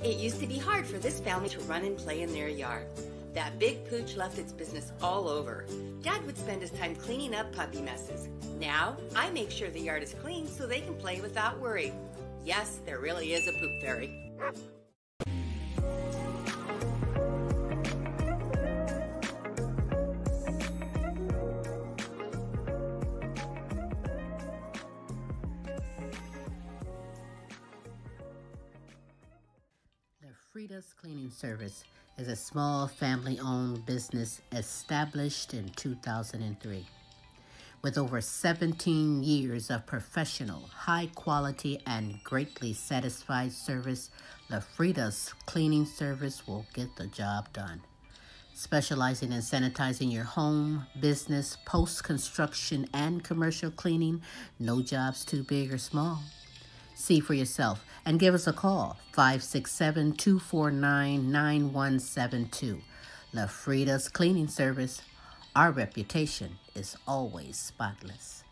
It used to be hard for this family to run and play in their yard. That big pooch left its business all over. Dad would spend his time cleaning up puppy messes. Now, I make sure the yard is clean so they can play without worry. Yes, there really is a poop fairy. Frida's Cleaning Service is a small family-owned business established in 2003. With over 17 years of professional, high-quality, and greatly satisfied service, Frida's Cleaning Service will get the job done. Specializing in sanitizing your home, business, post-construction, and commercial cleaning, no job's too big or small. See for yourself and give us a call, 567-249-9172. Frida's Cleaning Service. Our reputation is always spotless.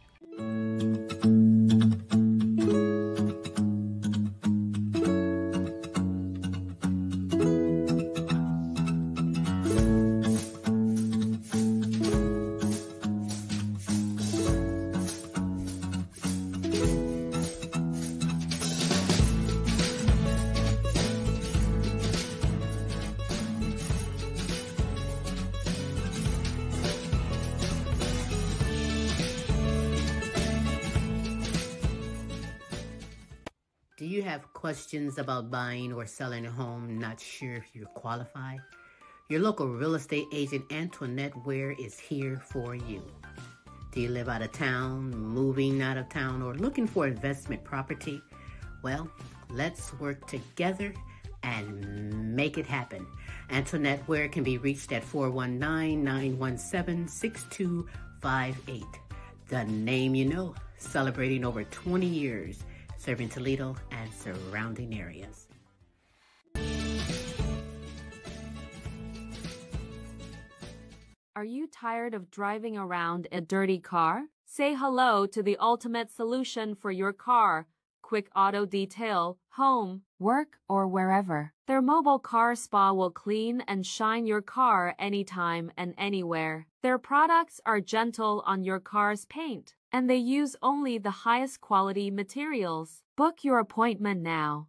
Do you have questions about buying or selling a home, not sure if you're qualified? Your local real estate agent, Antoinette Ware, is here for you. Do you live out of town, moving out of town, or looking for investment property? Well, let's work together and make it happen. Antoinette Ware can be reached at 419-917-6258. The name you know, celebrating over 20 years. Serving Toledo and surrounding areas. Are you tired of driving around a dirty car? Say hello to the ultimate solution for your car. Quick Auto Detail, home, work, or wherever. Their mobile car spa will clean and shine your car anytime and anywhere. Their products are gentle on your car's paint, and they use only the highest quality materials. Book your appointment now.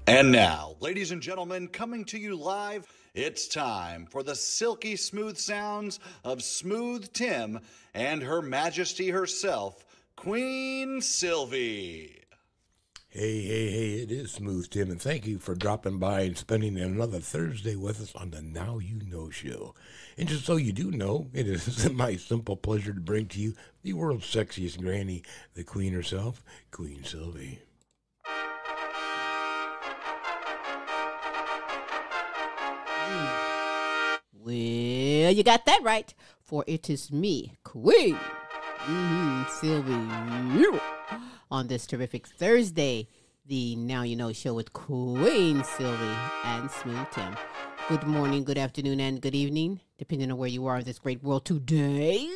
And now, ladies and gentlemen, coming to you live, it's time for the silky smooth sounds of Smooth Tim and Her Majesty herself, Queen Silvy. Hey, it is Smooth Tim, and thank you for dropping by and spending another Thursday with us on the Now You Know show. And just so you do know, it is my simple pleasure to bring to you the world's sexiest granny, the Queen herself, Queen Silvy. Well, you got that right, for it is me, Queen Silvy, on this terrific Thursday, the Now You Know show with Queen Silvy and Smooth Tim. Good morning, good afternoon, and good evening, depending on where you are in this great world today.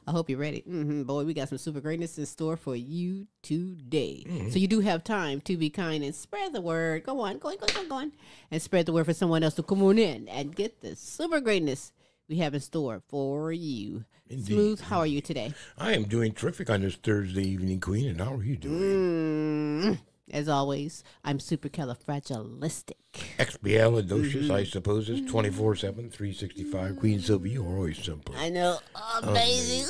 I hope you're ready. Boy, we got some super greatness in store for you today. So you do have time to be kind and spread the word. Go on. And spread the word for someone else to come on in and get the super greatness we have in store for you. Indeed. Smooth, how are you today? I am doing terrific on this Thursday evening, Queen, and how are you doing? As always, I'm supercalifragilistic. Expialidocious, I suppose, is 24/7, 365. Queen Silvy, you're always simple. I know. Amazing.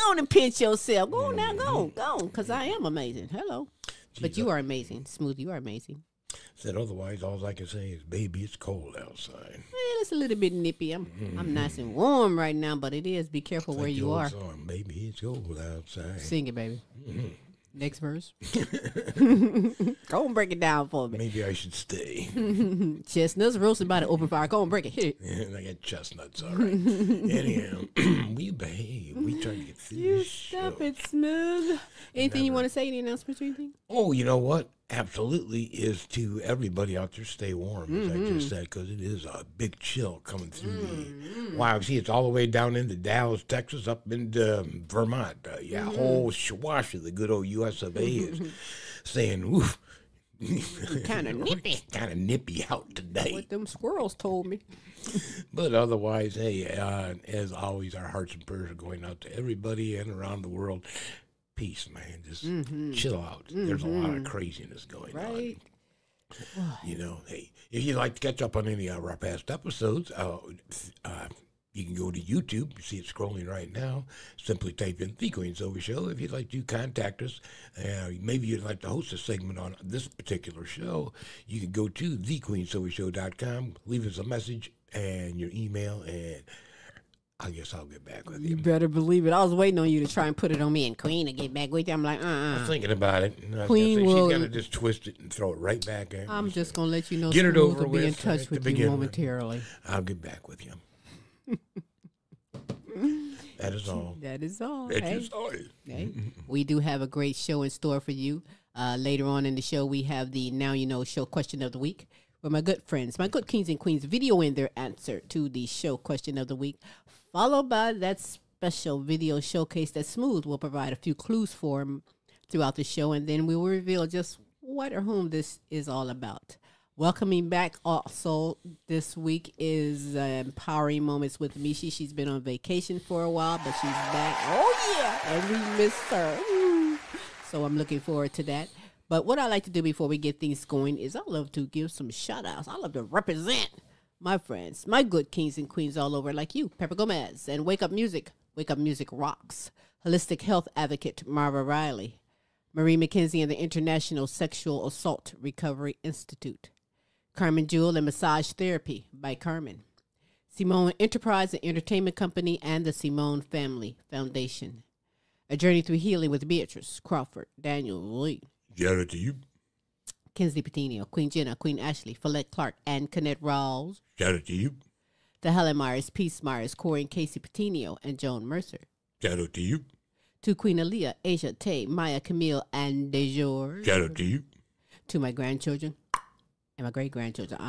on and pinch yourself. Go on now, go on, because I am amazing. Hello. But you are amazing. Smooth, you are amazing. Said otherwise, all I can say is, baby, it's cold outside. Well, it's a little bit nippy. I'm nice and warm right now, but it is. Be careful where you are. Song, baby, it's cold outside. Sing it, baby. Next verse. Go and break it down for me. Maybe I should stay. Chestnuts roasted by the open fire. Go and break it. Hit Yeah, I got chestnuts, all right. Anyhow, we behave. We try to get through You this stop show. it, Smooth. Anything you want to say? Any announcements or anything? Oh, you know what? Absolutely is to everybody out there, stay warm, as I just said, because it is a big chill coming through the... Wow, see, it's all the way down into Dallas, Texas, up into Vermont. Whole swash of the good old U.S. of A is saying, oof. Kind of nippy. Kind of nippy out today. What them squirrels told me. But otherwise, hey, as always, our hearts and prayers are going out to everybody and around the world. Peace, man. Just chill out. There's a lot of craziness going on. You know, hey, if you'd like to catch up on any of our past episodes, you can go to YouTube. You see it scrolling right now. Simply type in The Queen Silvy Show. If you'd like to contact us, maybe you'd like to host a segment on this particular show, you can go to thequeensilvyshow.com, leave us a message and your email, and I guess I'll get back with you. You better believe it. I was waiting on you to try and put it on me and Queen to get back with you. I'm like, I was thinking about it. Queen will... She's got to just twist it and throw it right back at me. I'm just going to let you know. Get it over will with. Be in touch with you momentarily. I'll get back with you. That is all. That is all. That is all. Hey, we do have a great show in store for you. Later on in the show, we have the Now You Know show question of the week, where my good friends, my good kings and queens, video in their answer to the show question of the week, followed by that special video showcase that Smooth will provide a few clues for throughout the show, and then we will reveal just what or whom this is all about. Welcoming back also this week is Empowering Moments with Michi. She's been on vacation for a while, but she's back. Oh, yeah, and we missed her. Ooh. So I'm looking forward to that. But what I like to do before we get things going is I love to give some shout-outs. I love to represent my friends, my good kings and queens all over like you, Pepper Gomez, and Wake Up Music. Wake Up Music rocks. Holistic health advocate Marva Riley. Marie McKenzie and the International Sexual Assault Recovery Institute. Carmen Jewel and Massage Therapy by Carmen. Simone Enterprise and Entertainment Company and the Simone Family Foundation. A Journey Through Healing with Beatrice Crawford, Daniel Lee. Shout out to you. Kinsley Petiniot, Queen Jenna, Queen Ashley, Follette Clark, and Kennette Rawls. Shout out to you. The Helen Myers, Peace Myers, Corey and Casey Petiniot, and Joan Mercer. Shout out to you. To Queen Aaliyah, Asia Tay, Maya Camille, and DeJour. Shout out to you. To my grandchildren and my great-grandchildren,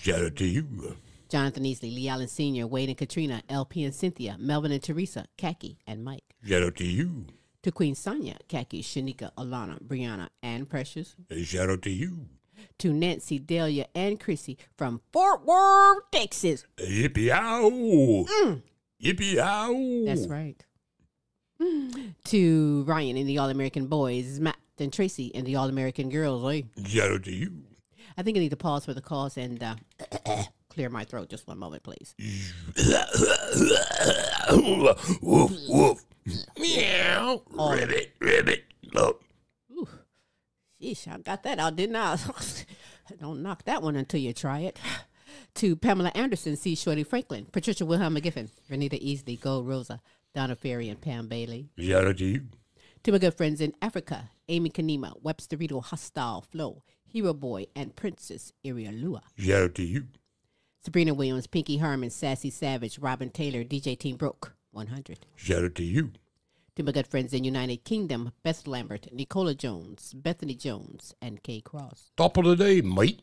Shout out to you. Jonathan Easley, Lee Allen Sr., Wade and Katrina, LP and Cynthia, Melvin and Teresa, Khaki, and Mike. Shout out to you. To Queen Sonia, Khaki, Shanika, Alana, Brianna, and Precious. Shout out to you. To Nancy, Delia, and Chrissy from Fort Worth, Texas. Yippee-ow. Yippee-ow. That's right. To Ryan and the All-American Boys, Matt and Tracy and the All-American Girls. Oy. Shout out to you. I think I need to pause for the calls and clear my throat. Just one moment, please. Woof, woof. Meow. Ribbit, ribbit. Look. Ooh. Sheesh, I got that out, didn't I? Don't knock that one until you try it. To Pamela Anderson, C. Shorty Franklin, Patricia Wilhelm McGiffin, Renita Easley, Gold Rosa, Donna Ferry, and Pam Bailey. Shout out to you. To my good friends in Africa, Amy Kanima, Webster Rito, Hostile Flow, Hero Boy, and Princess Irialua. Shout out to you. Sabrina Williams, Pinky Harmon, Sassy Savage, Robin Taylor, DJ Team Broke, 100. Shout out to you. To my good friends in United Kingdom, Beth Lambert, Nicola Jones, Bethany Jones, and Kay Cross. Top of the day, mate.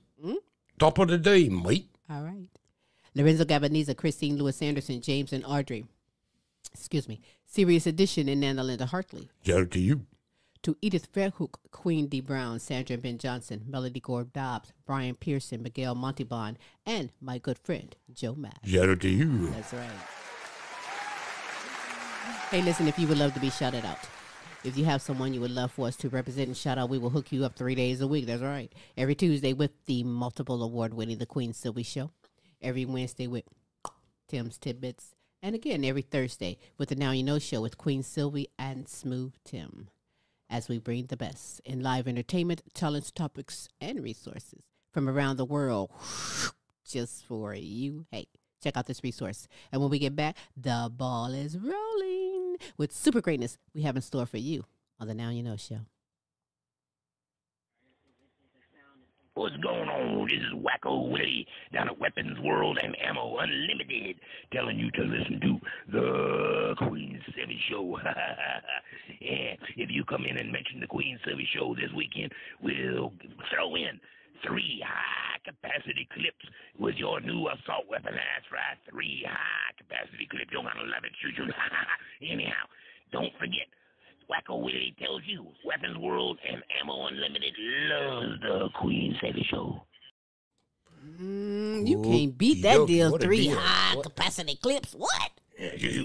Top of the day, mate. All right. Lorenzo Gabaniza, Christine Lewis Anderson, James and Audrey. Excuse me. Serious Edition and Nana Linda Hartley. Shout out to you. To Edith Fairhook, Queen D. Brown, Sandra Ben Johnson, Melody Gore Dobbs, Brian Pearson, Miguel Montebon, and my good friend, Joe Mack. Shout out to you. That's right. Hey, listen, if you would love to be shouted out, if you have someone you would love for us to represent and shout out, we will hook you up 3 days a week. That's right. Every Tuesday with the multiple award-winning The Queen Silvy Show. Every Wednesday with Tim's Tidbits. And again, every Thursday with the Now You Know Show with Queen Silvy and Smooth Tim, as we bring the best in live entertainment, talents, topics, and resources from around the world just for you. Hey, check out this resource. And when we get back, the ball is rolling with super greatness we have in store for you on the Now You Know Show. What's going on? This is Wacko Willie down at Weapons World and Ammo Unlimited, telling you to listen to the Queen Silvy Show. Yeah, if you come in and mention the Queen Silvy Show this weekend, we'll throw in 3 high-capacity clips with your new assault weapon. That's right, 3 high-capacity clips. You're going to love it. Shoot. Anyhow, don't forget, Wacko Willie tells you, Weapons World and Ammo Unlimited loves the Queen Silvy Show. You can't beat that deal. 3 deal. high-capacity clips. What? Yeah,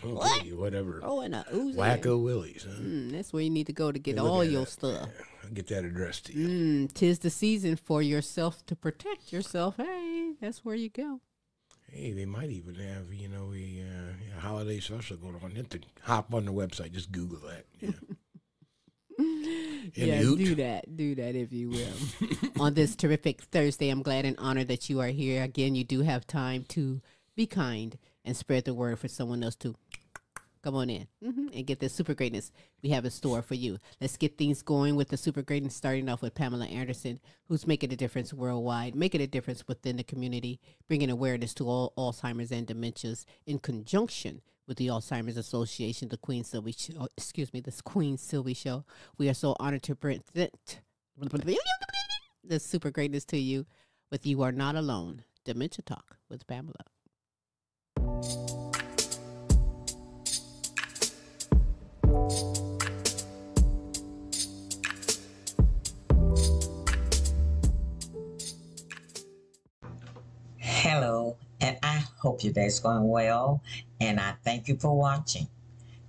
What? Whatever. Oh, and a Uzi. Wacko Willies. Huh? That's where you need to go to get Look all at your that. stuff. I'll get that addressed to you. 'Tis the season for yourself to protect yourself. Hey, that's where you go. Hey, they might even have, a holiday special going on. You have to hop on the website. Just Google that. Yeah. Do that if you will. On this terrific Thursday, I'm glad and honored that you are here. Again, you do have time to be kind and spread the word for someone else to come on in and get the super greatness we have in store for you. Let's get things going with the super greatness, starting off with Pamela Anderson, who's making a difference worldwide, making a difference within the community, bringing awareness to all Alzheimer's and dementias in conjunction with the Alzheimer's Association, the Queen Silvy Show. This Queen Silvy Show. We are so honored to present the super greatness to you with You Are Not Alone, Dementia Talk with Pamela. Hello, and I hope your day's going well, and I thank you for watching.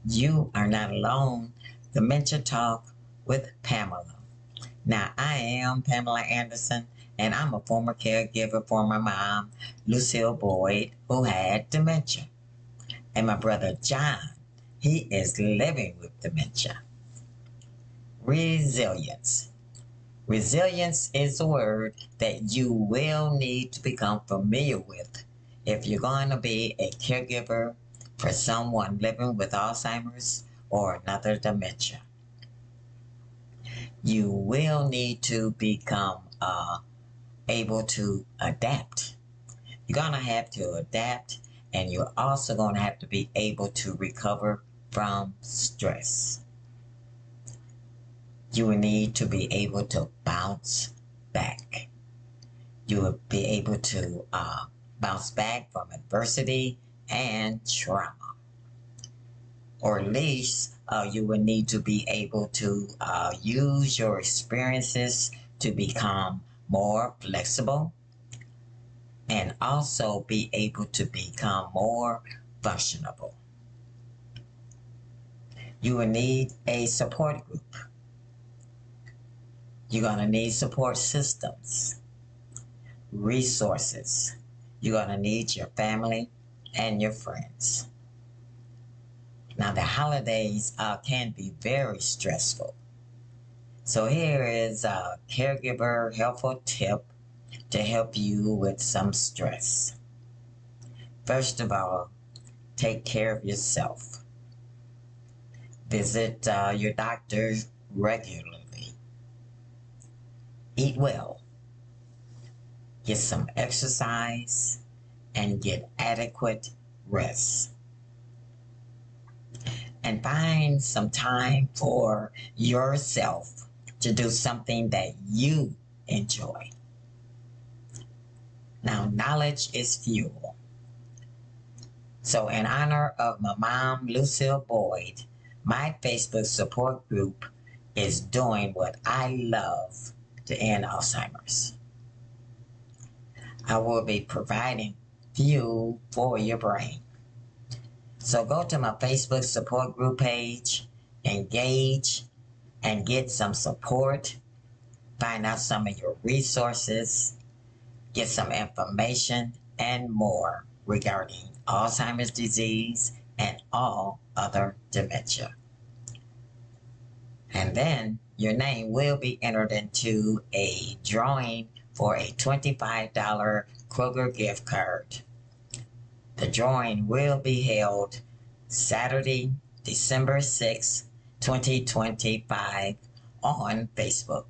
You Are Not Alone, Dementia Talk with Pamela. Now, I am Pamela Anderson, and I'm a former caregiver for my mom, Michele Boyd, who had dementia. And my brother John, he is living with dementia. Resilience. Resilience is a word that you will need to become familiar with if you're going to be a caregiver for someone living with Alzheimer's or another dementia. You will need to become able to adapt. You're going to have to adapt, and you're also going to have to be able to recover from stress. You will need to be able to bounce back. You will be able to bounce back from adversity and trauma. Or at least you will need to be able to use your experiences to become more flexible and also be able to become more functional. You will need a support group. You're going to need support systems, resources. You're going to need your family and your friends. Now, the holidays can be very stressful. So here is a caregiver helpful tip to help you with some stress. First of all, take care of yourself. Visit your doctor regularly. Eat well, get some exercise, and get adequate rest. And find some time for yourself to do something that you enjoy. Now, knowledge is fuel. So in honor of my mom, Michele Boyd, my Facebook support group is doing what I love to end Alzheimer's. I will be providing fuel for your brain. So go to my Facebook support group page, engage, and get some support. Find out some of your resources, get some information, and more. regarding Alzheimer's disease and all other dementia. And then your name will be entered into a drawing for a $25 Kroger gift card. The drawing will be held Saturday, December 6, 2025 on Facebook.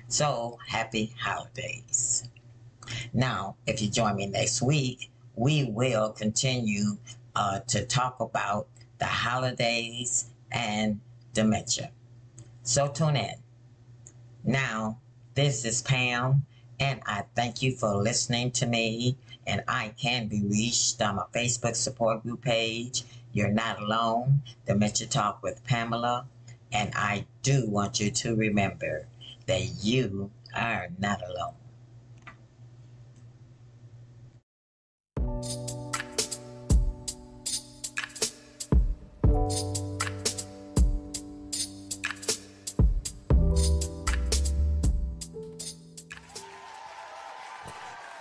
So, happy holidays. Now, if you join me next week, we will continue to talk about the holidays and dementia. So tune in. Now, this is Pam, and I thank you for listening to me. And I can be reached on my Facebook support group page. You're Not Alone, Dementia Talk with Pamela. And I do want you to remember that you are not alone.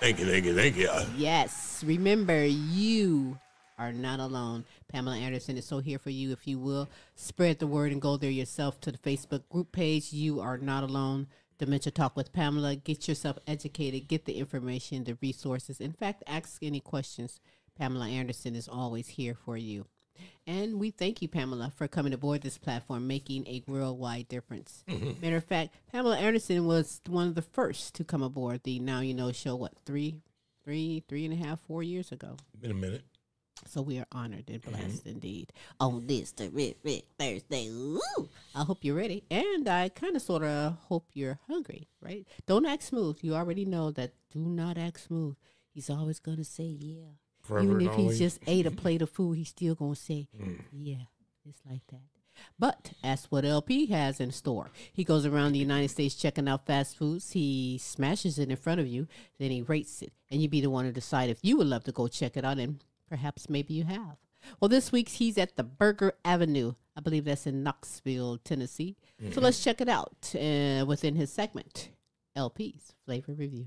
Thank you. Yes, remember, you are not alone. Pamela Anderson is so here for you. If you will, spread the word and go there yourself to the Facebook group page. You are not alone. Dementia Talk with Pamela. Get yourself educated. Get the information, the resources. In fact, ask any questions. Pamela Anderson is always here for you. And we thank you, Pamela, for coming aboard this platform, making a worldwide difference. Matter of fact, Pamela Anderson was one of the first to come aboard the Now You Know show, what, three and a half, 4 years ago? Been a minute. So we are honored and blessed indeed on this terrific Thursday. Woo! I hope you're ready. And I kind of sort of hope you're hungry, right? Don't act smooth. You already know that. Do not act smooth. He's always going to say, yeah. Forever. Even if he just ate a plate of food, he's still going to say, yeah, it's like that. But that's what LP has in store. He goes around the United States checking out fast foods. He smashes it in front of you, then he rates it. And you be the one to decide if you would love to go check it out, and perhaps maybe you have. Well, this week he's at the Burger Avenue. I believe that's in Knoxville, Tennessee. So let's check it out within his segment, LP's Flavor Review.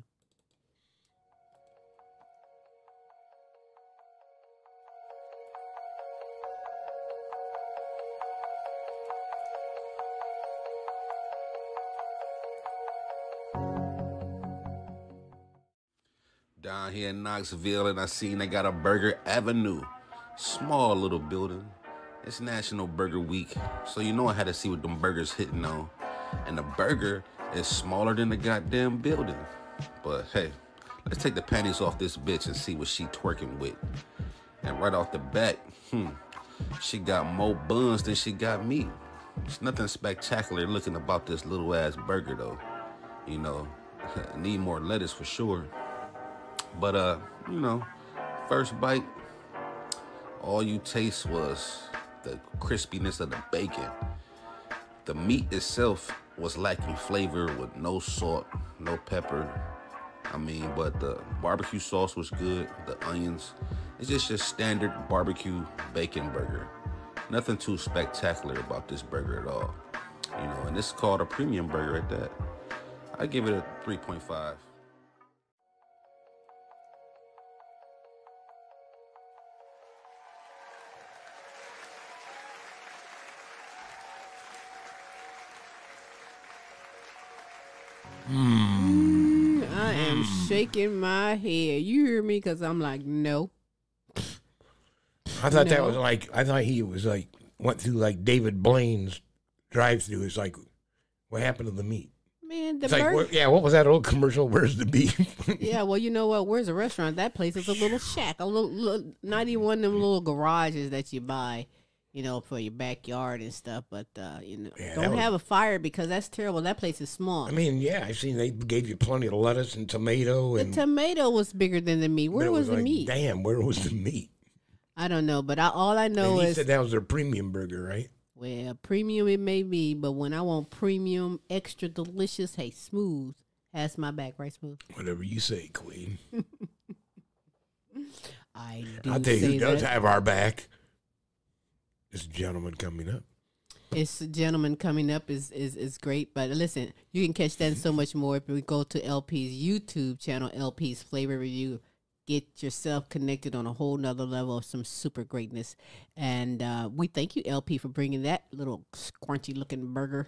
Down here in Knoxville, and I seen they got a Burger Avenue. Small little building. It's National Burger Week, so you know I had to see what them burgers hitting on. And the burger is smaller than the goddamn building. But hey, let's take the panties off this bitch and see what she twerking with. And right off the bat, she got more buns than she got meat. There's nothing spectacular looking about this little ass burger though. You know, need more lettuce for sure. But, you know, first bite, all you taste was the crispiness of the bacon. The meat itself was lacking flavor with no salt, no pepper. I mean, but the barbecue sauce was good, the onions. It's just your standard barbecue bacon burger. Nothing too spectacular about this burger at all. You know, and this is called a premium burger at that. I give it a 3.5. I am shaking my head. You hear me? Because I'm like, no. I thought that was like, I thought he was like, went through like David Blaine's drive-through. It's like, what happened to the meat? Man, the It's like, burger. what was that old commercial? Where's the beef? Yeah, well, you know what? Where's the restaurant? That place is a little shack. A little, not even one of them little garages that you buy, you know, for your backyard and stuff. But, you know, Yeah, don't have a fire because that's terrible. That place is small. I mean, yeah, I've seen they gave you plenty of lettuce and tomato. The And tomato was bigger than the meat. Where but it was the like, meat? Damn, where was the meat? I don't know, but all I know And he is, said that was their premium burger, right? well, premium it may be, but when I want premium, extra delicious, hey, Smooth has my back, right, Smooth? Whatever you say, Queen. I do I'll tell you say who does that. have our back. This gentleman coming up. It's a gentleman coming up is great, but listen, you can catch that and so much more if we go to LP's YouTube channel, LP's Flavor Review. get yourself connected on a whole nother level of some super greatness. And we thank you, LP, for bringing that little scrunchy looking burger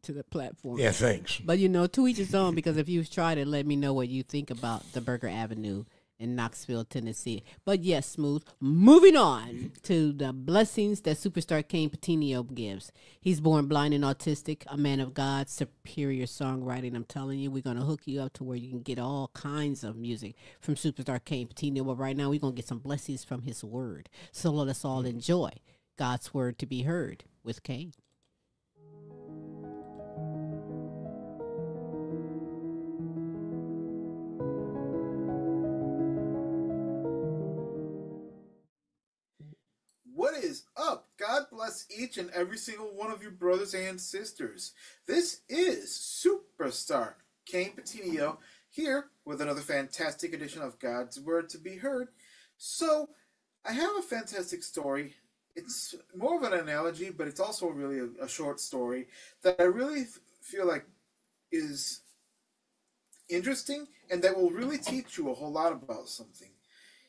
to the platform. Yeah, thanks. But, to each his own, because if you've tried it, let me know what you think about the Burger Avenue in Knoxville, Tennessee. But yes, Smooth, moving on to the blessings that superstar Kayne Petiniot gives. He's born blind and autistic, a man of God, superior songwriting. I'm telling you, we're going to hook you up to where you can get all kinds of music from superstar Kayne Petiniot. But right now, we're going to get some blessings from his word. So let us all enjoy God's word to be heard with Kayne. What is up? God bless each and every single one of you brothers and sisters. This is Superstar Kayne Petiniot here with another fantastic edition of God's Word to be heard. So, I have a fantastic story. It's more of an analogy, but it's also really a short story that I really feel like is interesting and that will really teach you a whole lot about something.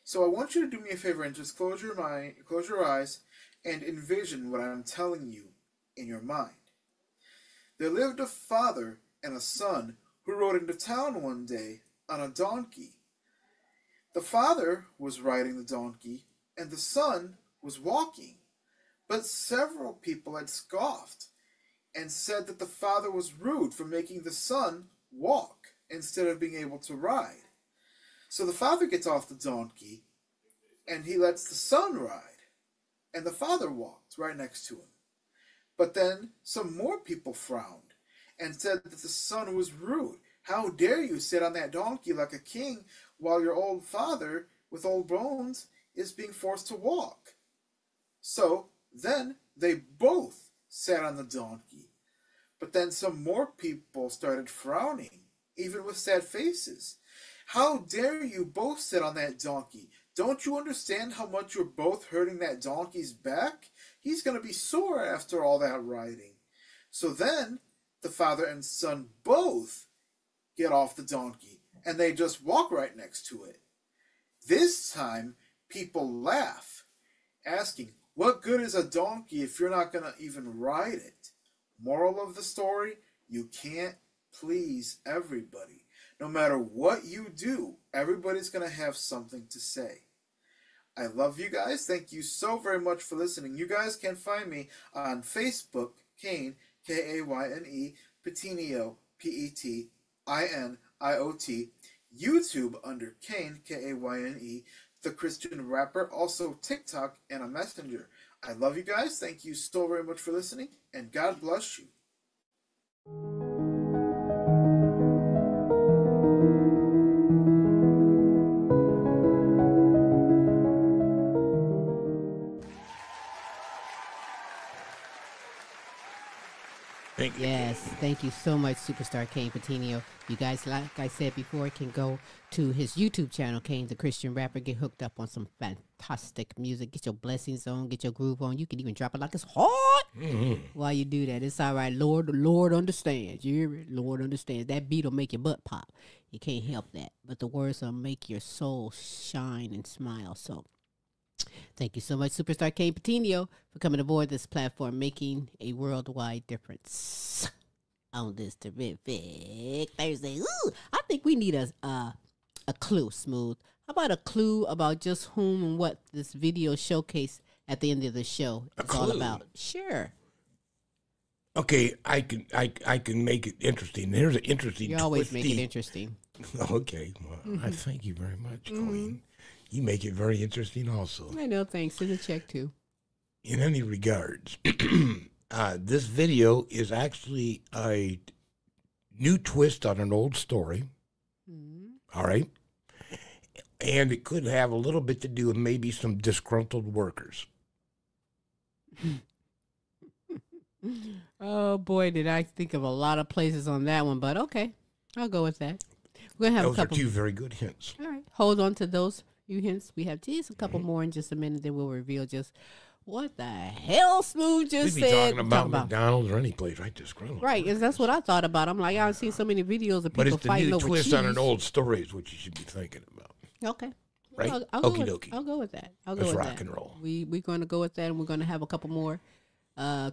So I want you to do me a favor and just close your eyes and envision what I'm telling you in your mind. There lived a father and a son who rode into town one day on a donkey. The father was riding the donkey and the son was walking, but several people had scoffed and said that the father was rude for making the son walk instead of being able to ride. So the father gets off the donkey, and he lets the son ride, and the father walked right next to him. But then some more people frowned and said that the son was rude. How dare you sit on that donkey like a king while your old father, with old bones, is being forced to walk? So then they both sat on the donkey. But then some more people started frowning, even with sad faces. How dare you both sit on that donkey? Don't you understand how much you're both hurting that donkey's back? He's going to be sore after all that riding. So then the father and son both get off the donkey, and they just walk right next to it. This time, people laugh, asking, what good is a donkey if you're not going to even ride it? Moral of the story, you can't please everybody. No matter what you do, everybody's going to have something to say. I love you guys. Thank you so very much for listening. You guys can find me on Facebook, Kayne, Kayne, Petiniot, Petiniot, YouTube under Kayne, Kayne, the Christian rapper, also TikTok and a messenger. I love you guys. Thank you so very much for listening, and God bless you. Yes, thank you so much, Superstar Kayne Petiniot. You guys, like I said before, can go to his YouTube channel, Kayne the Christian Rapper. Get hooked up on some fantastic music. Get your blessings on, get your groove on. You can even drop it like it's hot while you do that. It's all right. Lord understands. You hear me? Lord understands. That beat will make your butt pop. You can't help that. But the words will make your soul shine and smile. So thank you so much, Superstar Kayne Petiniot, for coming aboard this platform, making a worldwide difference on this terrific Thursday. Ooh, I think we need a clue, Smooth. How about a clue about just whom and what this video showcase at the end of the show is all about? Sure. Okay, I can make it interesting. There's an interesting. You always make it interesting. Okay, well, I thank you very much, Queen. You make it very interesting also. I know, thanks. Send a check, too. In any regards, this video is actually a new twist on an old story. All right? And it could have a little bit to do with maybe some disgruntled workers. Oh, boy, did I think of a lot of places on that one. But, okay, I'll go with that. We're gonna have those a couple. Are two very good hints. All right. Hold on to those few hints. We have just a couple more in just a minute. Then we'll reveal just what the hell Smooth just We'd be said. talking about McDonald's or any place, right? Disgruntled. Right. Because that's what I thought about. I'm like, I've seen so many videos of people fighting over cheese. But it's the new twist on an old story is what you should be thinking about. Okay. right? Okie dokie. I'll go with that. Let's rock and roll. We're going to go with that, and we're going to have a couple more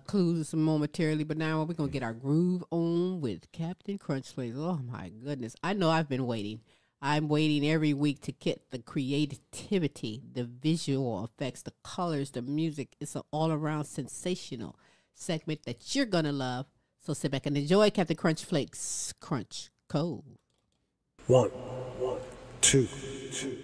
clues some momentarily. But now we're going to get our groove on with Kaptain Krunchflakes. Oh, my goodness. I know I've been waiting. I'm waiting every week to get the creativity, the visual effects, the colors, the music. It's an all-around sensational segment that you're going to love. So sit back and enjoy Kaptain Krunchflakes. Crunch Cove. 1, 2, 2.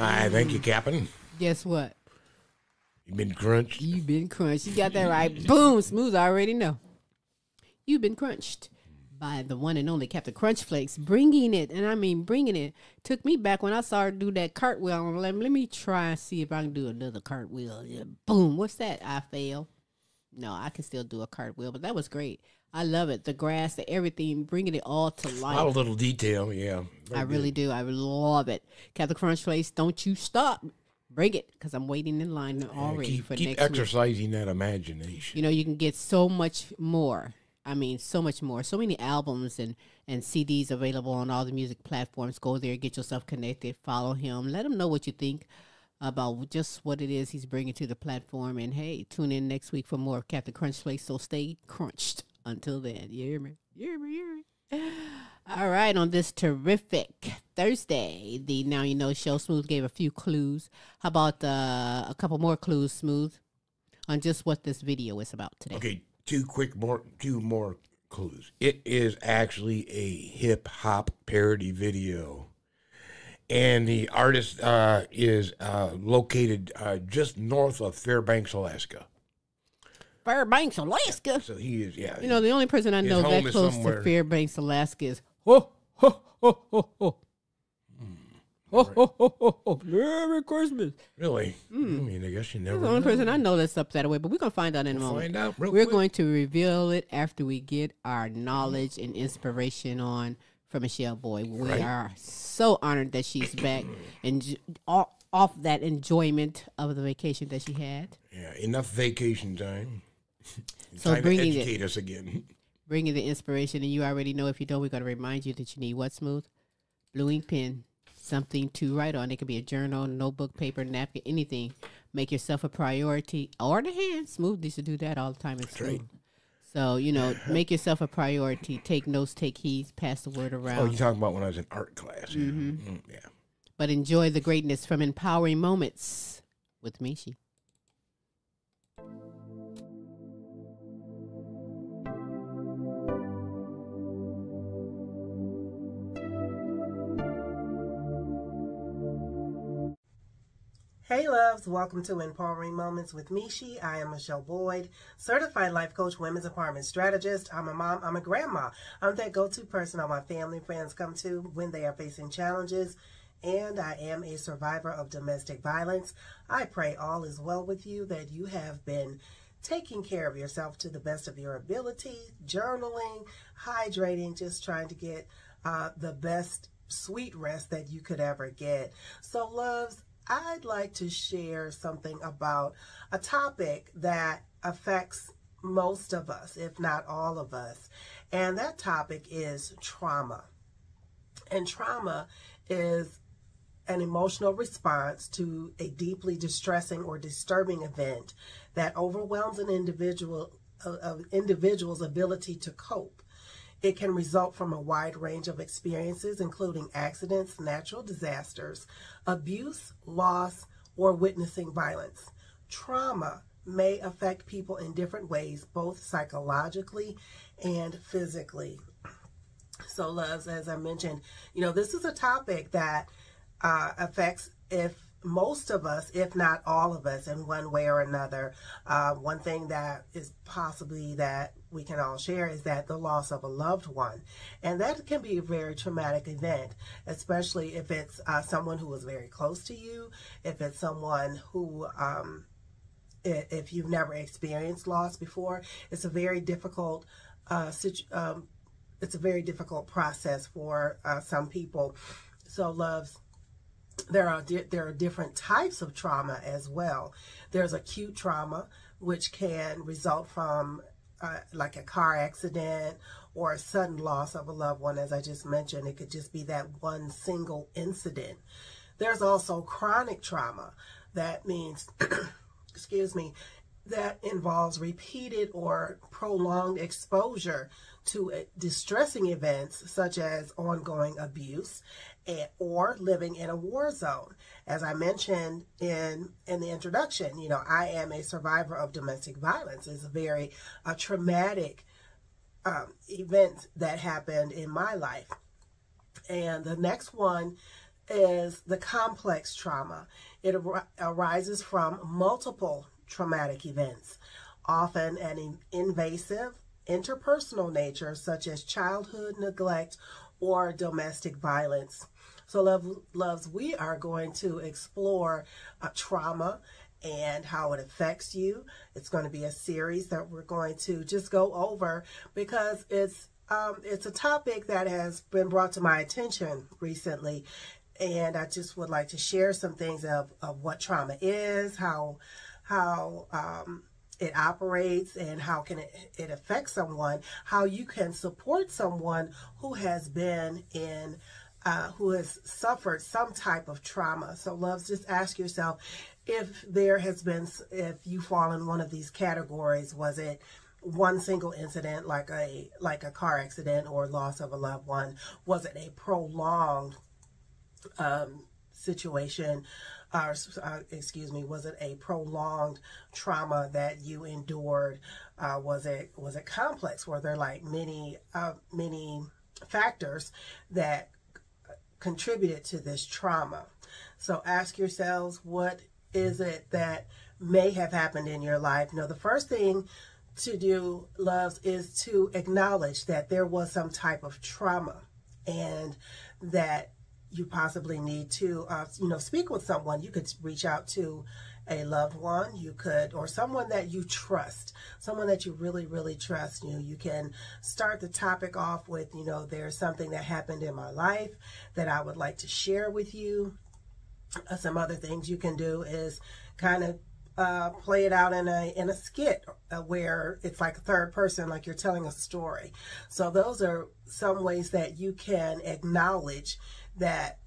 All right, thank you, Kaptain. Guess what? You've been crunched. You've been crunched. You got that right. Boom. Smooth. I already know. You've been crunched. by the one and only Captain Krunchflakes, bringing it, and I mean bringing it, took me back when I saw her do that cartwheel. Let me try and see if I can do another cartwheel. Yeah, boom, what's that? I fail. No, I can still do a cartwheel, but that was great. I love it. The grass, the everything, bringing it all to life. A lot of little detail, yeah. I really do. I love it. Captain Krunchflakes, don't you stop. Bring it, because I'm waiting in line already for next week. Keep exercising that imagination. You know, you can get so much more. I mean, so much more. So many albums and CDs available on all the music platforms. Go there, get yourself connected, follow him. Let him know what you think about just what it is he's bringing to the platform. And, hey, tune in next week for more of Captain Krunchflakes, so stay crunched until then. You hear me? You hear me? You hear me? All right, on this terrific Thursday, the Now You Know show, Smooth gave a few clues. How about a couple more clues, Smooth, on just what this video is about today? Okay, two more clues. It is actually a hip-hop parody video. And the artist is located just north of Fairbanks, Alaska. Fairbanks, Alaska? So he is, yeah. You know, the only person I know that close to Fairbanks, Alaska is Merry Christmas. Really? I mean, I guess you never know. The only person I know that's up that way, but we're going to find out in a moment. Find out real We're quick. going to reveal it after we get our knowledge and inspiration on from Michele Boyd. We are so honored that she's back and off that enjoyment of the vacation that she had. Yeah, enough vacation time. So time bringing to educate us again. Bringing the inspiration, and you already know, if you don't, we're going to remind you that you need what, Smooth? Blue ink pen, something to write on. It could be a journal, notebook, paper, napkin, anything. Make yourself a priority. Or the hand. Smooth used to do that all the time in school. Right. So, you know, make yourself a priority. Take notes, take heeds, pass the word around. Oh, you're talking about when I was in art class. Yeah. Mm-hmm. Yeah. But enjoy the greatness from Empowering Moments with Michi. Hey loves, welcome to Empowering Moments with Michi. I am Michele Boyd, certified life coach, women's empowerment strategist. I'm a mom, I'm a grandma. I'm that go-to person all my family and friends come to when they are facing challenges. And I am a survivor of domestic violence. I pray all is well with you, that you have been taking care of yourself to the best of your ability, journaling, hydrating, just trying to get the best sweet rest that you could ever get. So loves, I'd like to share something about a topic that affects most of us, if not all of us. And that topic is trauma. And trauma is an emotional response to a deeply distressing or disturbing event that overwhelms an individual's ability to cope. It can result from a wide range of experiences, including accidents, natural disasters, abuse, loss, or witnessing violence. Trauma may affect people in different ways, both psychologically and physically. So, loves, as I mentioned, you know, this is a topic that affects most of us, if not all of us, in one way or another. One thing that is possibly that we can all share is that the loss of a loved one. And that can be a very traumatic event, especially if it's someone who was very close to you, if it's someone who, if you've never experienced loss before, it's a very difficult it's a very difficult process for some people. So, loves, there are different types of trauma as well. There's acute trauma, which can result from like a car accident or a sudden loss of a loved one. As I just mentioned, it could just be that one single incident. There's also chronic trauma. That means, excuse me, that involves repeated or prolonged exposure to distressing events such as ongoing abuse or living in a war zone. As I mentioned in the introduction, you know, I am a survivor of domestic violence. It's a very traumatic event that happened in my life. And the next one is the complex trauma. It arises from multiple traumatic events, often an invasive interpersonal nature, such as childhood neglect or domestic violence. So loves, we are going to explore trauma and how it affects you. It's going to be a series that we're going to just go over because it's a topic that has been brought to my attention recently. And I just would like to share some things of what trauma is, how it operates, and how can it affect someone, how you can support someone who has been in, who has suffered some type of trauma. So loves, just ask yourself if you fall in one of these categories. Was it one single incident like a car accident or loss of a loved one? Was it a prolonged situation, was it a prolonged trauma that you endured? Was it complex? Were there like many factors that contributed to this trauma? So ask yourselves, what is it that may have happened in your life? The first thing to do, loves, is to acknowledge that there was some type of trauma and that you possibly need to, speak with someone. You could reach out to a loved one. You could, or someone that you trust, someone that you really, really trust. You can start the topic off with, there's something that happened in my life that I would like to share with you. Some other things you can do is kind of play it out in a skit where it's like a third person, like you're telling a story. So those are some ways that you can acknowledge that,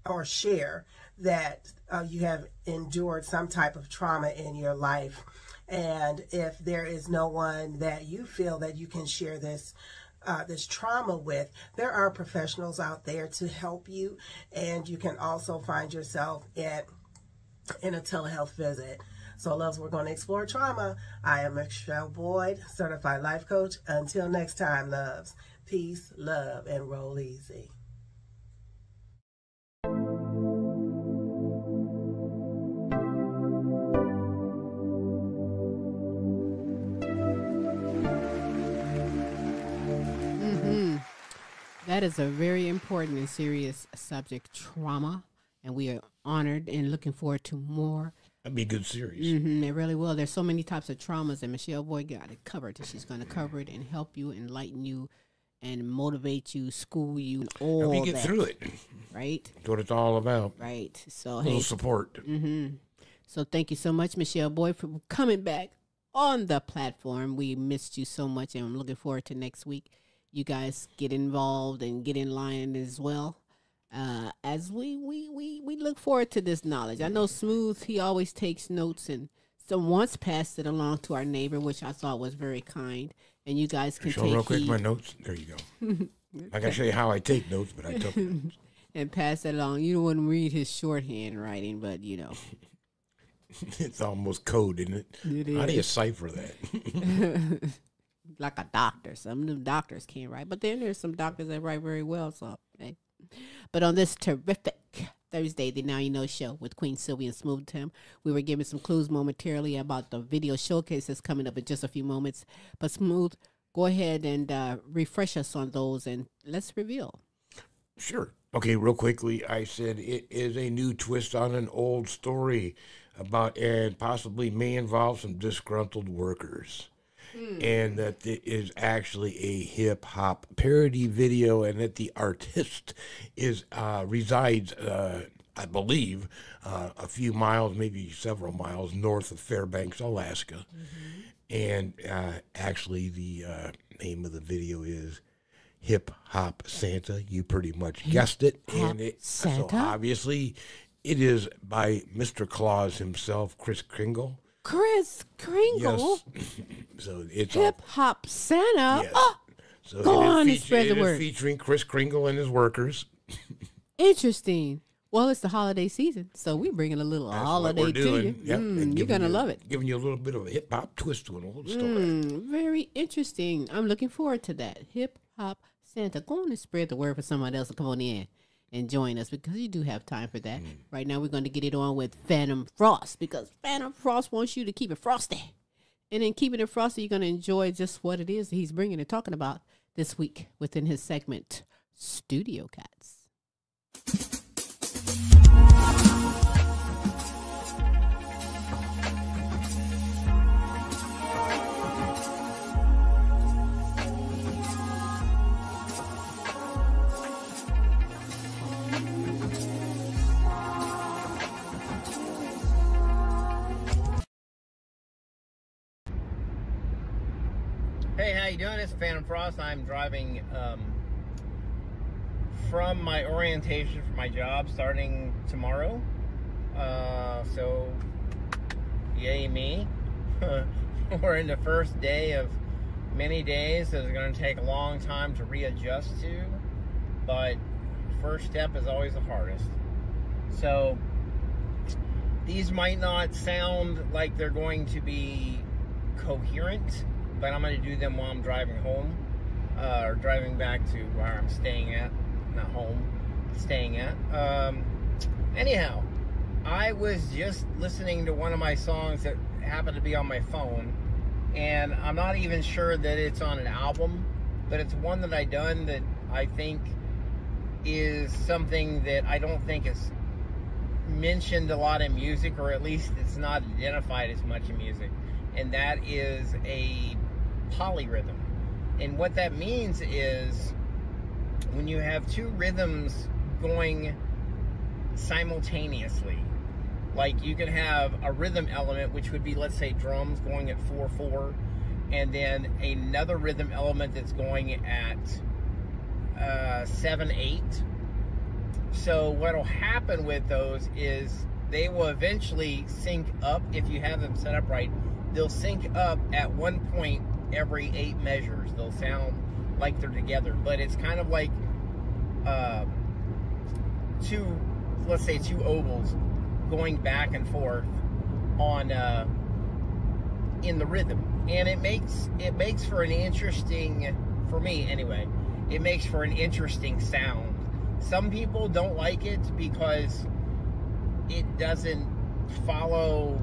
or share that you have endured some type of trauma in your life. And if there is no one that you feel that you can share this trauma with, there are professionals out there to help you. And you can also find yourself in a telehealth visit. So loves, we're going to explore trauma. I am Michele Boyd, certified life coach. Until next time, loves, peace, love, and roll easy. That is a very important and serious subject, trauma, and we are honored and looking forward to more. That'd be a good series. It really will. There's so many types of traumas, and Michele Boyd got it covered. And she's going to cover it and help you, enlighten you, and motivate you, school you, and all that. Help you get through it. Right? That's what it's all about. Right. So, a little support. So thank you so much, Michele Boyd, for coming back on the platform. We missed you so much, and I'm looking forward to next week. You guys get involved and get in line as well. As we look forward to this knowledge. I know Smooth, he always takes notes, and so once passed it along to our neighbor, which I thought was very kind. And you guys can take real quick heed. My notes. There you go. I can show you how I take notes, but I took notes. And pass it along. You don't want to read his shorthand writing, but It's almost code, isn't it? It How do you is. cipher that? Like a doctor. Some of them doctors can't write, but then there's some doctors that write very well. So, hey. But on this terrific Thursday, the Now You Know show with Queen Silvy and Smooth Tim, we were given some clues momentarily about the video showcase that's coming up in just a few moments. But Smooth, go ahead and refresh us on those, and let's reveal. Sure. Okay, real quickly, I said it is a new twist on an old story about, and possibly may involve some disgruntled workers. And that it is actually a hip-hop parody video, and that the artist resides, I believe, a few miles, maybe several miles north of Fairbanks, Alaska. And actually the name of the video is Hip Hop Santa. You pretty much guessed it. Santa? So obviously it is by Mr. Claus himself, Kris Kringle. Kris Kringle? Yes. So it's Hip Hop Santa? Yes. Oh, so go on and spread the word. Featuring Kris Kringle and his workers. Interesting. Well, it's the holiday season, so we're bringing a little holiday to you. Yep. You're going to love it. Giving you a little bit of a hip-hop twist to an old story. Very interesting. I'm looking forward to that. Hip Hop Santa. Go on and spread the word for someone else to come on in and join us, because you do have time for that. Right now, we're going to get it on with Phantom Frost, because Phantom Frost wants you to keep it frosty. And in Keeping It Frosty, you're going to enjoy just what it is that he's bringing and talking about this week within his segment, Studio Cats. Hey, how you doing? It's Phantom Frost. I'm driving from my orientation for my job starting tomorrow. So, yay me. We're in the first day of many days that is going to take a long time to readjust to, but first step is always the hardest. So, these might not sound like they're going to be coherent, but I'm going to do them while I'm driving home, or driving back to where I'm staying at, not home, staying at. Anyhow, I was just listening to one of my songs that happened to be on my phone, and I'm not even sure that it's on an album, but it's one that I done that I think is something that I don't think is mentioned a lot in music, or at least it's not identified as much in music, and that is a polyrhythm. And what that means is when you have two rhythms going simultaneously, like you can have a rhythm element, which would be, let's say, drums going at 4/4, and then another rhythm element that's going at 7/8. So what'll happen with those is they will eventually sync up. If you have them set up right, they'll sync up at one point every 8 measures. They'll sound like they're together, but it's kind of like let's say two ovals going back and forth on in the rhythm, and it makes for an interesting, for me anyway, it makes for an interesting sound. Some people don't like it because it doesn't follow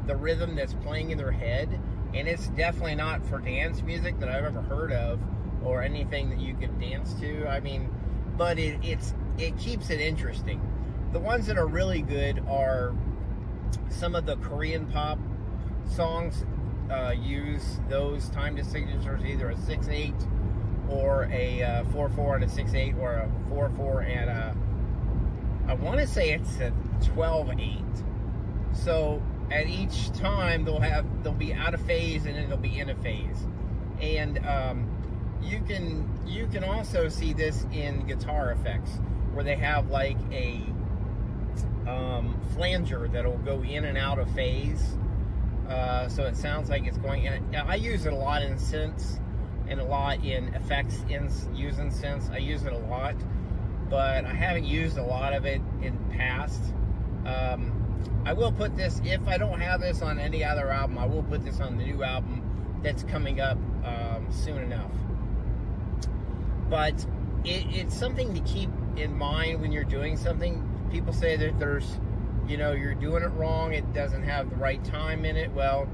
the rhythm that's playing in their head, and it's definitely not for dance music that I've ever heard of, or anything that you could dance to. I mean, but it keeps it interesting. The ones that are really good are some of the Korean pop songs. Use those time signatures, either a 6/8 or a 4/4 and a 6/8, or a 4/4 and a, I want to say it's a 12/8. So at each time they'll be out of phase, and then they'll be in a phase. And you can also see this in guitar effects, where they have like a flanger that'll go in and out of phase, so it sounds like it's going in. I use it a lot in synths and a lot in effects using synths. I use it a lot, but I haven't used a lot of it in the past. I will put this, if I don't have this on any other album, I will put this on the new album that's coming up soon enough. But it's something to keep in mind when you're doing something. People say that there's, you're doing it wrong, it doesn't have the right time in it. Well,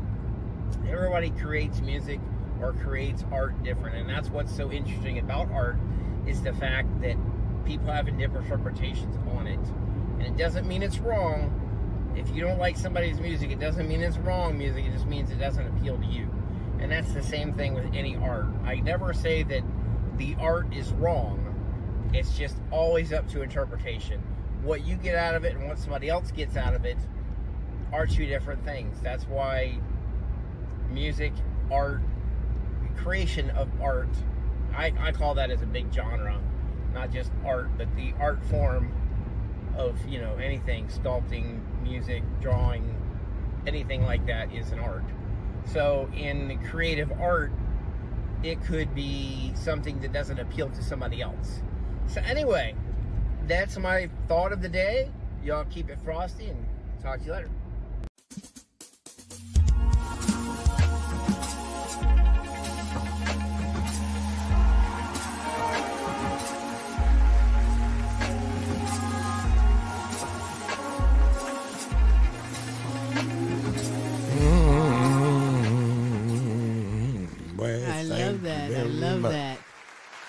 everybody creates music or creates art different, and that's what's so interesting about art, is the fact that people have different interpretations on it. And it doesn't mean it's wrong. If you don't like somebody's music, it doesn't mean it's wrong music, it just means it doesn't appeal to you. And that's the same thing with any art. I never say that the art is wrong. It's just always up to interpretation. What you get out of it and what somebody else gets out of it are two different things. That's why music, art, creation of art, I call that as a big genre. Not just art, but the art form of, anything, sculpting, music, drawing, anything like that is an art. So in creative art, it could be something that doesn't appeal to somebody else. So anyway, that's my thought of the day. Y'all keep it frosty, and talk to you later. love that. I very love much. that.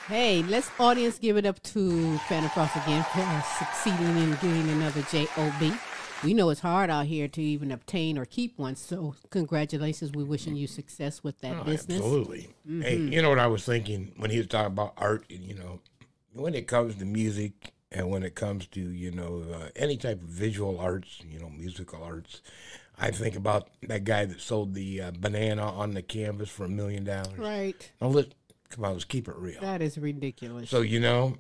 Hey, let's audience give it up to Fantom Frost again for succeeding in getting another JOB. We know it's hard out here to even obtain or keep one, so congratulations. We're wishing you success with that business. Absolutely. Hey, you know what I was thinking when he was talking about art, you know, when it comes to music and when it comes to, you know, any type of visual arts, you know, musical arts, I think about that guy that sold the banana on the canvas for $1 million. Right. Now, come on, let's keep it real. That is ridiculous. So, you know,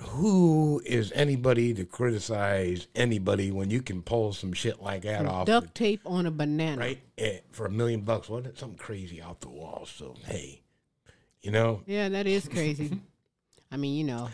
who is anybody to criticize anybody when you can pull some shit like that off? Duct tape on a banana. Right? For $1 million, wasn't it? Something crazy off the wall. So, hey, you know. Yeah, that is crazy. I mean, you know,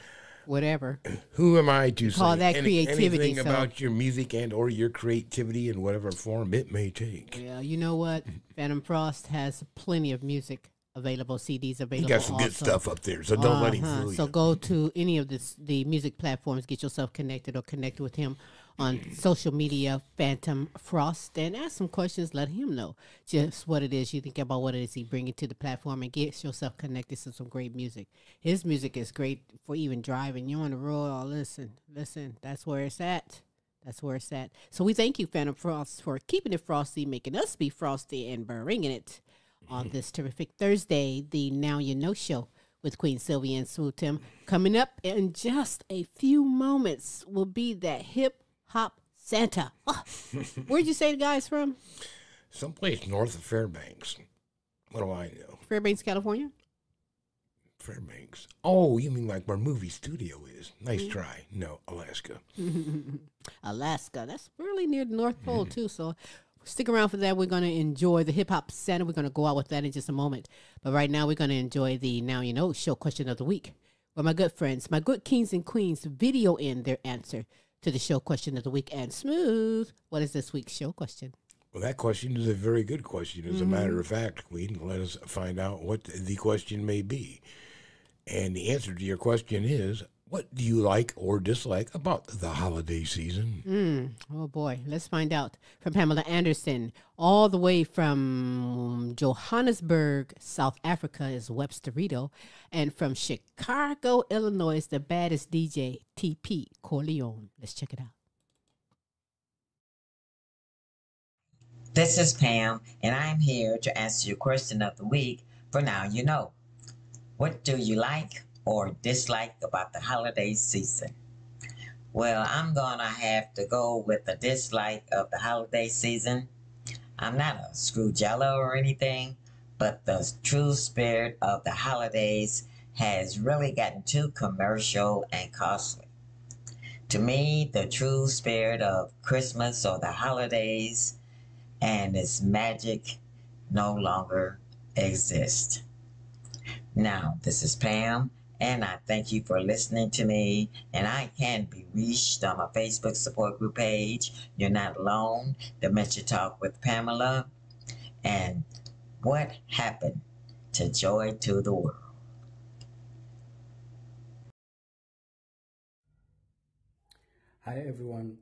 whatever. Who am I to call say that creativity, anything so. about your music and or your creativity in whatever form it may take? Yeah, you know what? Fantom Frost has plenty of music available, CDs available. You got some also. good stuff up there, so don't let him fool you. So go to any of the music platforms, get yourself connected or connect with him on social media, Fantom Frost, and ask some questions. Let him know just what it is you think about, what it is he bringing to the platform, and get yourself connected to some great music. His music is great for even driving. You're on the road. Oh, listen, that's where it's at. That's where it's at. So we thank you, Fantom Frost, for keeping it frosty, making us be frosty, and bringing it on this terrific Thursday, the Now You Know Show with Queen Silvy and Smooth Tim. Coming up in just a few moments will be that hip-hop Santa. Oh, where'd you say the guy's from? Someplace north of Fairbanks. What do I know? Fairbanks, California? Fairbanks. Oh, you mean like where movie studio is? Nice try. No, Alaska. Alaska. That's really near the North Pole, too, so stick around for that. We're going to enjoy the hip-hop Santa. We're going to go out with that in just a moment. But right now, we're going to enjoy the Now You Know Show question of the week, where my good friends, my good kings and queens, video in their answer to the show question of the week. And Smooth, what is this week's show question? Well, that question is a very good question. As a matter of fact, Queen, let us find out what the question may be. And the answer to your question is, what do you like or dislike about the holiday season? Oh, boy. Let's find out. From Pamela Anderson, all the way from Johannesburg, South Africa, is Webster Rito. And from Chicago, Illinois, the baddest DJ, TP Corleone. Let's check it out. This is Pam, and I'm here to answer your question of the week for Now You Know. What do you like or dislike about the holiday season? Well, I'm gonna have to go with the dislike of the holiday season. I'm not a Scroogeella or anything, but the true spirit of the holidays has really gotten too commercial and costly. To me, the true spirit of Christmas or the holidays and its magic no longer exists. Now, this is Pam, and I thank you for listening to me, and I can be reached on my Facebook support group page, You're Not Alone, Dementia Talk with Pamela, and What Happened to Joy to the World. Hi everyone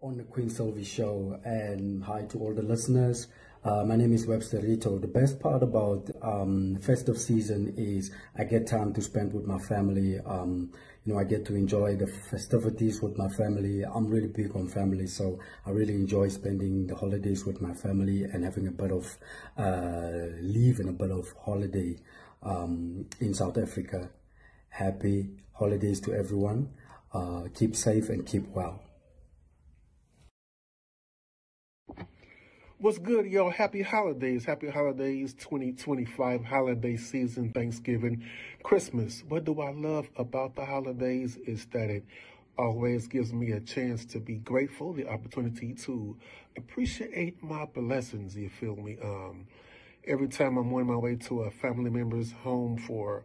on the Queen Silvy show, and hi to all the listeners. My name is Webster Rito. The best part about festive season is I get time to spend with my family. I get to enjoy the festivities with my family. I'm really big on family, so I really enjoy spending the holidays with my family and having a bit of leave and a bit of holiday in South Africa. Happy holidays to everyone. Keep safe and keep well. What's good, y'all? Happy holidays. Happy holidays 2025 holiday season, Thanksgiving, Christmas. What do I love about the holidays is that it always gives me a chance to be grateful, the opportunity to appreciate my blessings, you feel me? Every time I'm on my way to a family member's home for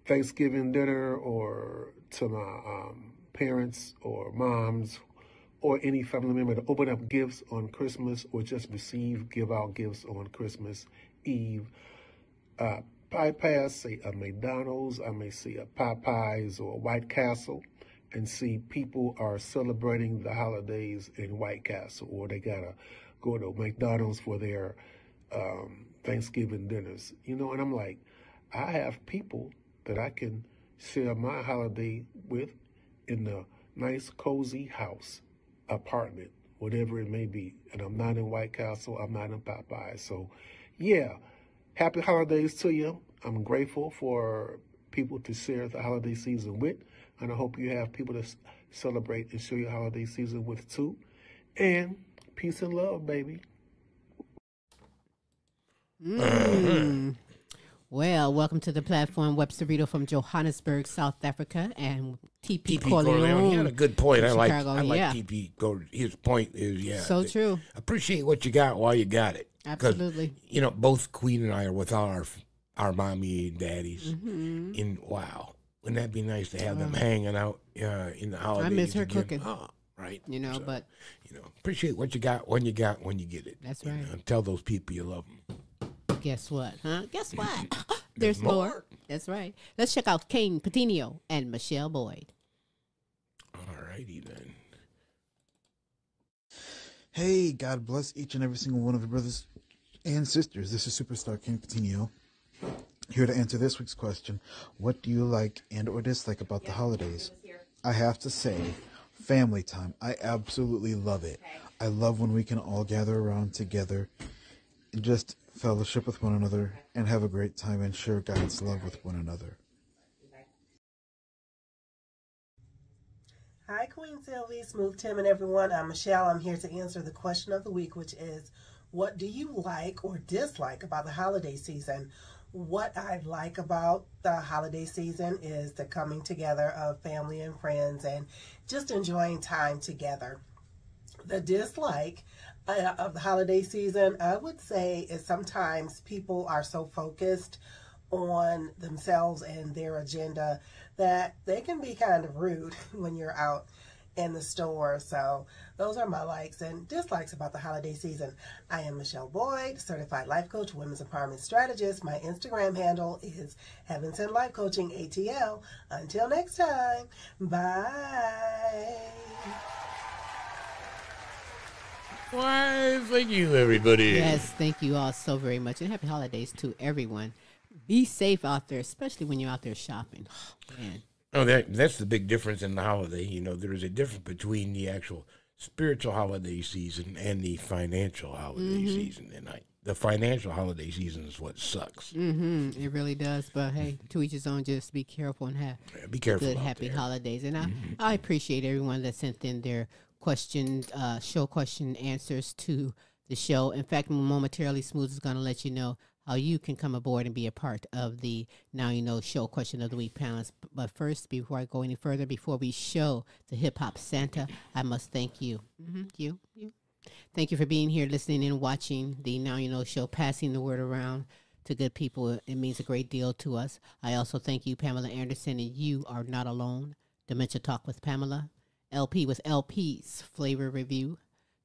Thanksgiving dinner, or to my parents or moms or any family member, to open up gifts on Christmas or just give out gifts on Christmas Eve. Bypass, say a McDonald's, I may see a Popeyes or a White Castle and see people are celebrating the holidays in White Castle, or they gotta go to McDonald's for their Thanksgiving dinners, and I'm like, I have people that I can share my holiday with in the nice, cozy house, apartment, whatever it may be. And I'm not in White Castle. I'm not in Popeye. So, yeah, happy holidays to you. I'm grateful for people to share the holiday season with. And I hope you have people to celebrate and share your holiday season with, too. And peace and love, baby. Well, welcome to the platform, Webster Rito from Johannesburg, South Africa, and TP Corleone. Corleone. He had a good point. I like yeah. TP. His point is, so true. Appreciate what you got while you got it. Absolutely. You know, both Queen and I are without our mommy and daddies. Mm-hmm. And wow, wouldn't that be nice to have them hanging out in the holidays? I miss her again? cooking. Oh, right. You know, so, but appreciate what you got when you get it. That's right. Know, tell those people you love them. Guess what, huh? Guess what? There's more. That's right. Let's check out Kayne, Petiniot, and Michele Boyd. All righty then. Hey, God bless each and every single one of your brothers and sisters. This is Superstar Kayne Petiniot, here to answer this week's question. What do you like and or dislike about the holidays? I have to say, family time. I absolutely love it. I love when we can all gather around together and just fellowship with one another and have a great time and share God's love with one another. Hi, Queen Silvy, Smooth Tim, and everyone. I'm Michelle. I'm here to answer the question of the week, which is, what do you like or dislike about the holiday season? What I like about the holiday season is the coming together of family and friends and just enjoying time together. The dislike of the holiday season, I would say, is sometimes people are so focused on themselves and their agenda that they can be kind of rude when you're out in the store. So those are my likes and dislikes about the holiday season. I am Michele Boyd, certified life coach, women's empowerment strategist. My Instagram handle is Heaven Sent Life Coaching ATL. Until next time, bye. Why, thank you, everybody. Yes, thank you all so very much. And happy holidays to everyone. Be safe out there, especially when you're out there shopping. Oh, man. Oh, that's the big difference in the holiday. You know, there is a difference between the actual spiritual holiday season and the financial holiday season. And the financial holiday season is what sucks. It really does. But, hey, to each his own. Just be careful and have be careful good, happy holidays. And I appreciate everyone that sent in their show question answers to the show. In fact, momentarily, Smooth is going to let you know how you can come aboard and be a part of the Now You Know show question of the week panelists. But first, before I go any further, before we show the Hip Hop Santa, I must thank you. You. Thank you for being here, listening and watching the Now You Know show, passing the word around to good people. It means a great deal to us. I also thank you, Pamela Anderson, and You Are Not Alone, Dementia Talk with Pamela, LP with LPs Flavor Review,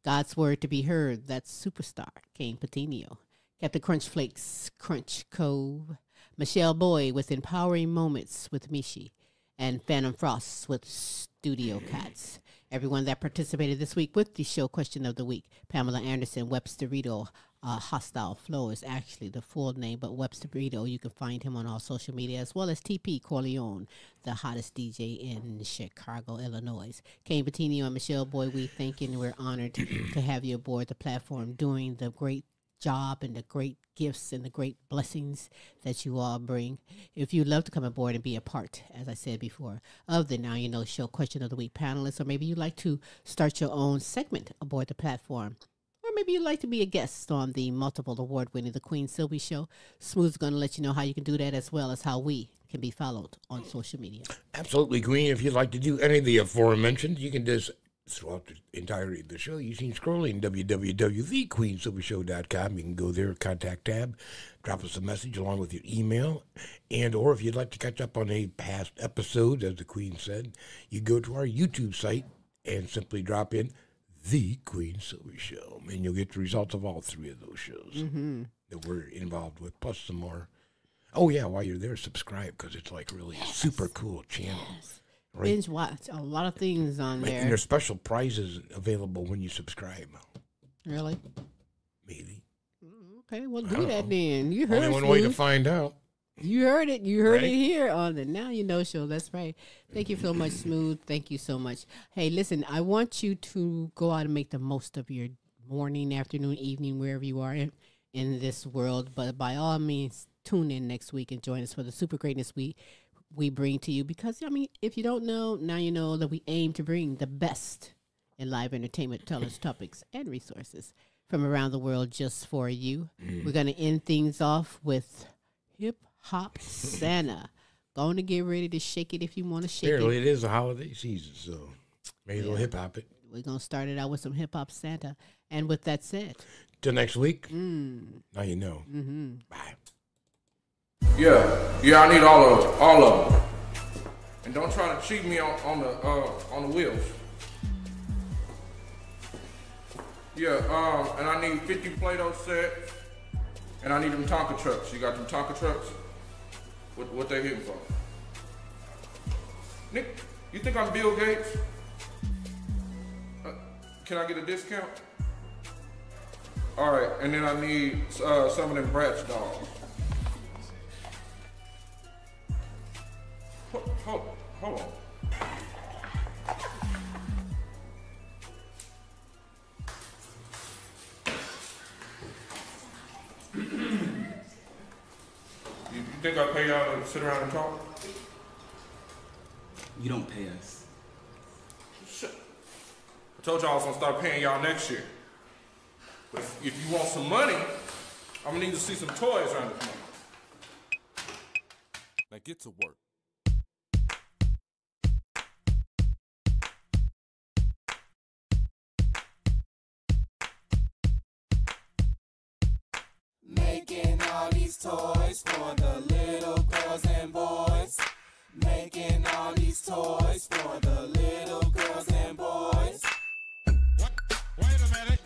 God's Word to be Heard, that's Superstar Kayne Petiniot, Captain Krunchflakes, Krunch, Kove, Michele Boyd with Empowering Moments with Michi, and Phantom Frost with Studio Cats. Everyone that participated this week with the show question of the week, Pamela Anderson, Webster Rito, Hostile Flow is actually the full name, but Webster Rito, you can find him on all social media, as well as TP Corleone, the hottest DJ in Chicago, Illinois. Kayne Petiniot and Michele Boyd, we thank you and we're honored to have you aboard the platform doing the great job and the great gifts and the great blessings that you all bring. If you'd love to come aboard and be a part, as I said before, of the Now You Know show question of the week panelists, or maybe you'd like to start your own segment aboard the platform, or maybe you'd like to be a guest on the multiple award-winning The Queen Silvy Show, Smooth's going to let you know how you can do that, as well as how we can be followed on social media. Absolutely, Queen. If you'd like to do any of the aforementioned, you can just throughout the entirety of the show, you've seen scrolling www.thequeensilvyshow.com. You can go there, contact tab, drop us a message along with your email, and or if you'd like to catch up on a past episode, as the Queen said, you go to our YouTube site and simply drop in The Queen Silvy Show, and you'll get the results of all three of those shows that we're involved with, plus some more. Oh yeah, while you're there, subscribe, because it's like really a super cool channel. Right. Binge watch a lot of things on there. And there's special prizes available when you subscribe. Really? Maybe. Okay, well, do that then. You heard only one way to find out. You heard it. You heard Right? it here on the Now You Know show. That's right. Thank you so much, Smooth. Thank you so much. Hey, listen, I want you to go out and make the most of your morning, afternoon, evening, wherever you are in this world. But by all means, tune in next week and join us for the Super Greatness we bring to you. Because, I mean, if you don't know, now you know that we aim to bring the best in live entertainment, tellers, topics, and resources from around the world just for you. We're going to end things off with Hip Hop Santa. Going to get ready to shake it if you want to shake it. It is a holiday season, so may as well hip hop it. We're going to start it out with some Hip Hop Santa. And with that said, till next week, now you know. Bye. Yeah, I need all of them. And don't try to cheat me on the wheels. Yeah, and I need 50 Play-Doh sets, and I need them Tonka trucks. You got them Tonka trucks? What they hitting for? Nick, you think I'm Bill Gates? Can I get a discount? All right, and then I need some of them Bratz dolls. Hold on. You think I pay y'all to sit around and talk? You don't pay us. Shit. I told y'all I was gonna start paying y'all next year. But if you want some money, I'm gonna need to see some toys around this month. Now get to work. Making all these toys for the little girls and boys. Making all these toys for the little girls and boys. Wait a minute.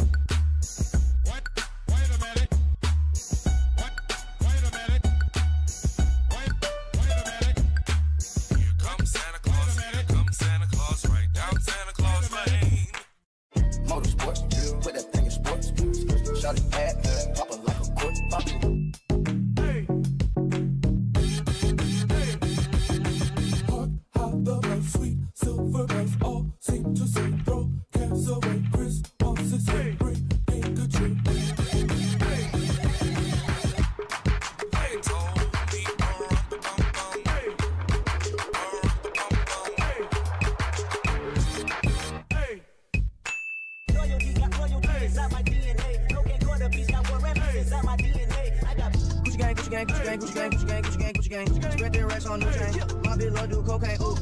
Wait a minute. Wait a minute. Wait a minute. Here comes Santa Claus. Here comes Santa Claus right down Santa Claus Lane. Motorsports, put that thing in sports. Shot it bad, pop it like a court. Pop it. Sweet silver bells all seem to say throw cares away. Chris wants to say bring in good cheer. They told me Loyalty got royalty inside my DNA. No can't quarter piece got one reference inside my DNA. I got Gucci gang, Gucci gang, Gucci gang, Gucci gang, Gucci gang, Gucci gang, Gucci gang. Spread their racks on new chain. My bitch love do cocaine. Ooh.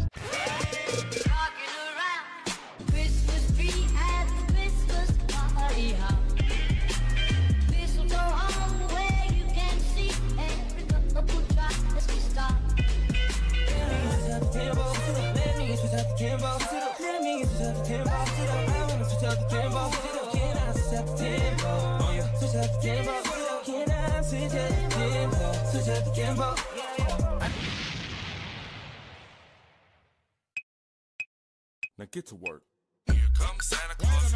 Now get to work. Here comes Santa Claus.